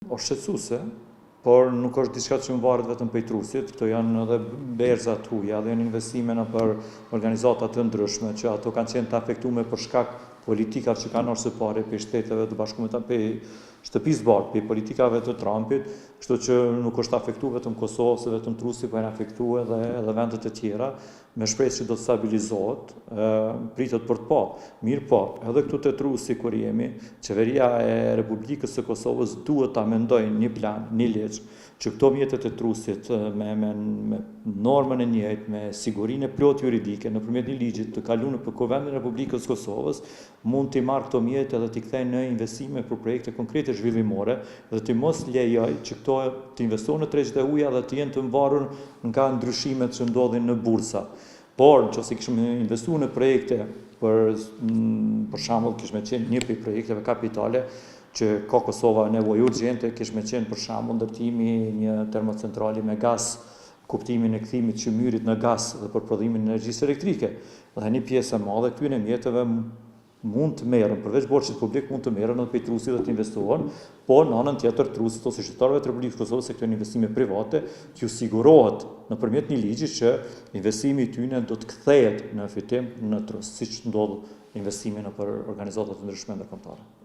është shqetësuese, por nuk është diçka që më varet vetëm prej trusit, këto janë edhe berza të huaja, dhe janë investime në për organizata të ndryshme, që ato kanë qenë të afektuar për shkak politikave që kanë ardhur së pari për Shteteve të Bashkuara, për shtëpisë bardhë, për politikave të Trumpit, kështu që nuk është afektuar vetëm Kosova, ose vetëm trusi, por janë afektuar edhe vendet e tjera, me shpresë që do të stabilizohet, pritet për të pa. Mirë po, edhe këtu te trusi kur jemi, qeveria e Republikës së Kosovës duhet ta mendojë një plan, një ligj, që këto mjetet e trusit me normën e njëjtë, me sigurinë e plot juridike, nëpërmjet një ligji të kaluar për Kuvendin e Republikës së Kosovës, mund t'i marrë këto mjete edhe t'i kthejnë në investime për projekte konkrete zhvillimore, dhe t'i mos lejoj që këto të investohen në tregjet e huaja dhe të jenë të mbarur nga ndryshimet që ndodhin në bursa. Por, nëse kishim investuar në projekte, për shembull, kishme qenë një prej projekteve kapitale që ka Kosova nevojë urgjente, kishme qenë për shembull ndërtimi një termocentrali me gaz, kuptimin e kthimit qymyrit në gaz dhe për prodhimin e energjisë elektrike. Dhe një pjesë e madhe këtyre mjeteve mund të merren, përveç borxhit publik mund të merren edhe prej trusit dhe të investohen, por në anën tjetër trusit ose qytetarëve të Republikës së Kosovës se këto janë investime private, t'ju sigurohet nëpërmjet një ligji që investimi i tyre do të kthehet në fitim në trust, siç ndodh investimi nëpër organizata të ndryshme ndërkombëtare.